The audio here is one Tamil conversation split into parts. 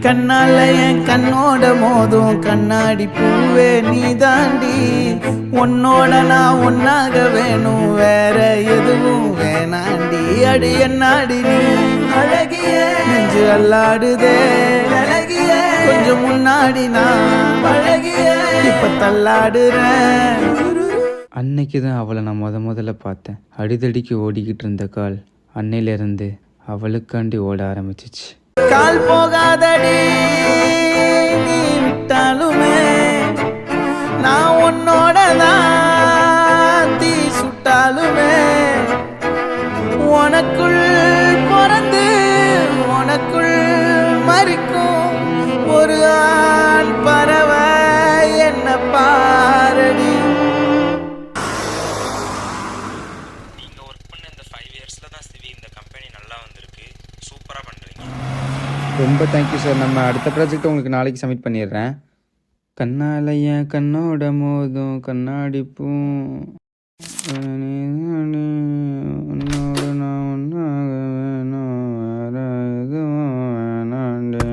கண்ணால என் கண்ணோட மோதும் கண்ணாடி பூவே நீ தாண்டி, உன்னோட நான் ஒன்னாக வேணும் வேற எதுவும் வேணாண்டி. அடி என்னாடி நீ அழகிய நெஞ்சு அல்லாடுதே அழகிய, கொஞ்சம் முன்னாடி நான் அழகிய இப்ப தள்ளாடுறேன். அன்னைக்கு தான் அவளை நான் முதல்ல பார்த்தேன். அடிதடிக்கு ஓடிக்கிட்டு இருந்த கால் அன்னையிலிருந்து அவளுக்காண்டி ஓட ஆரம்பிச்சிச்சு. கால் போகாதடி நீ விட்டாலுமே, நான் உன்னோட தான் தீ சுட்டாலுமே, உனக்குள் பிறந்து உனக்குள் மறிக்கும் ஒரு ஆண் பறவை என்ன பாரடி. நீங்கள் ஒர்க் பண்ண இந்த 5 இயர்ஸில் தான் சிவி இந்த கம்பெனி நல்லா வந்திருக்கு. சூப்பராக பண்ணுறீங்க. ரொம்ப தேங்க்யூ சார். நம்ம அடுத்த ப்ராஜெக்ட் உங்களுக்கு நாளைக்கு சப்மிட் பண்ணிடுறேன். கண்ணால என் கண்ணோட மோதும் கண்ணாடி பூ, உன்னோட நான் ஒன்றாக வேணும் வேற எதுவும் வேணாண்டே.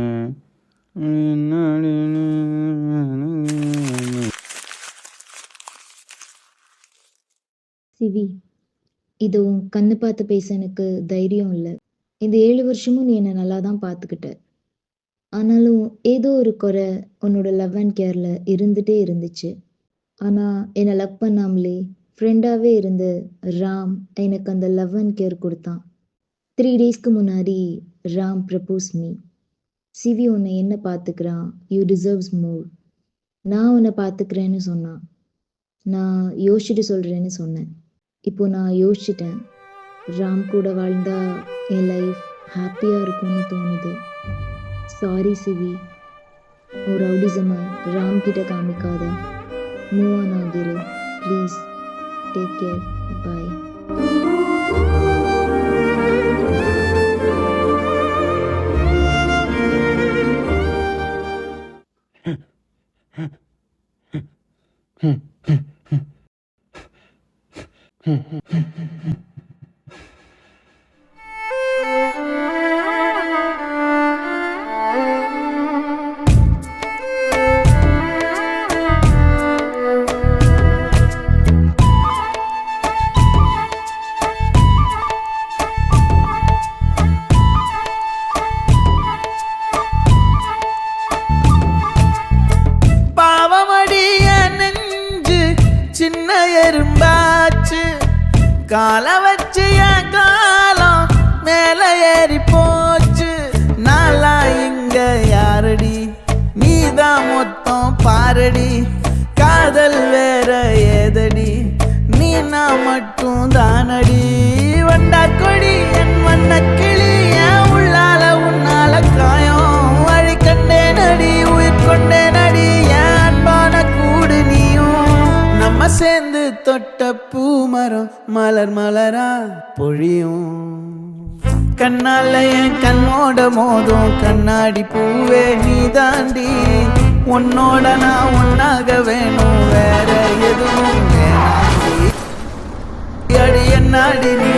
சிவி, இது உன் கண்ணு பார்த்து பேச எனக்கு தைரியம் இல்லை. இந்த 7 வருஷமும் நீ என்னை நல்லா தான் பார்த்துக்கிட்ட. ஆனாலும் ஏதோ ஒரு குறை உன்னோட லவ் அண்ட் கேரில் இருந்துகிட்டே இருந்துச்சு. ஆனால் என்னை லவ் பண்ணாமலே ஃப்ரெண்டாகவே இருந்து ராம் எனக்கு அந்த லவ் அண்ட் கேர் கொடுத்தான். 3 டேஸ்க்கு முன்னாடி ராம் ப்ரப்போஸ் மீ. சிவி உன்னை என்ன பார்த்துக்கிறான், யூ டிசர்வ்ஸ் மோர். நான் உன்னை பார்த்துக்கிறேன்னு சொன்னான். நான் யோசிச்சுட்டு சொல்கிறேன்னு சொன்னேன். இப்போ நான் யோசிச்சிட்டேன். ராம் கூட வாழ்ந்தா என் லைஃப் ஹாப்பியாக இருக்கும்னு தோணுது. சாரி சிவி, ஒரு ரவுடிசமை ராம் கிட்ட காமிக்காத. மூவ் ஆன் ஆகிரு ப்ளீஸ். Take care. பாய். சின்ன எறும்பாச்சு கால வச்சு என் காலம் மேல ஏறி போச்சு. நாளா இங்க யாரடி, நீதான் மொத்தம் பாரடி. காதல் வேற ஏதடி, நீ நான் மட்டும் தானடி. வண்டா கொடி என் வண்ண கிளி, என் உள்ளால உன்னால காயம் வழி கண்டே நடி, உயிர் கொண்டே நடி. என் அன்பான கூடு நீயும், நம்ம சேர்ந்து தொட்ட பூமரம் மலர் மலரா பொழியும். கண்ணால என் கண்ணோட மோதும் கண்ணாடி பூவே நீ தாண்டி, உன்னோட நான் ஒன்னாக வேணும் வேற எதுவும் வேணாண்டி. அடி என்னாடி நீ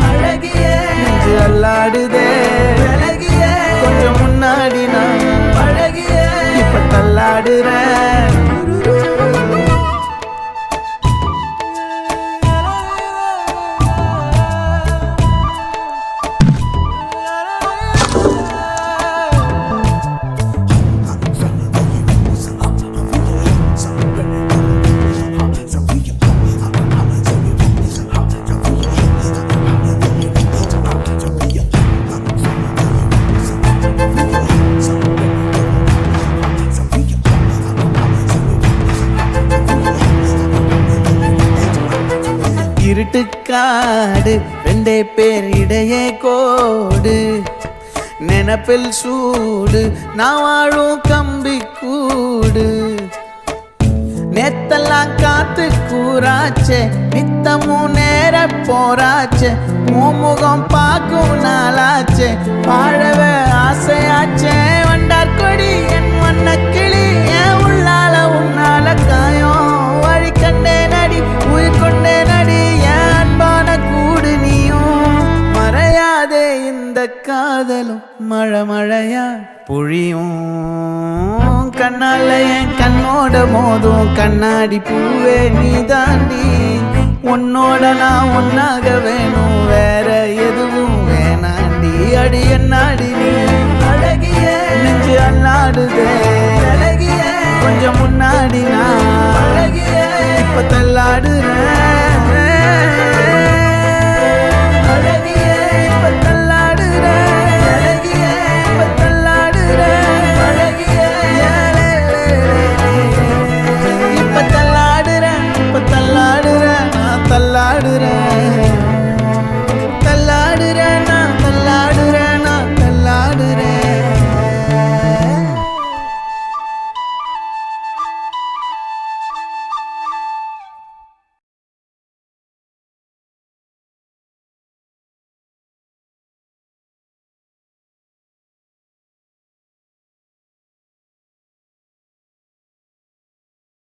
அழகிய நெஞ்சு அல்லாடுதே அழகிய, கொஞ்சம் முன்னாடி நான் அழகிய இப்ப தள்ளாடுறேன். இருட்டுக்காடு 2 பேர் இடையே கோடு, நினப்பில் சூடு நான் வாழும் கம்பி கூடு. நேத்தெல்லாம் காத்து கூறாச்சே, நித்தமும் நேர போராச்சே. முகம் பார்க்கும் நாளாச்சே, வாழவே ஆசையாச்சே. வண்டார் கொடி என் வண்ண கிளி, என் உள்ளால உன்னால பொழியும் கண்ணால என் கண்ணோட மோதும் கண்ணாடி பூவே நீ தாண்டி உன்னோட நான் ஒன்னாக வேணும் வேற எதுவும் வேணாண்டி அடி என்னாடி நீ அழகிய நெஞ்சு அல்லாடுதே அழகிய கொஞ்சம் முன்னாடி நான் அழகிய இப்ப தள்ளாடுறேன்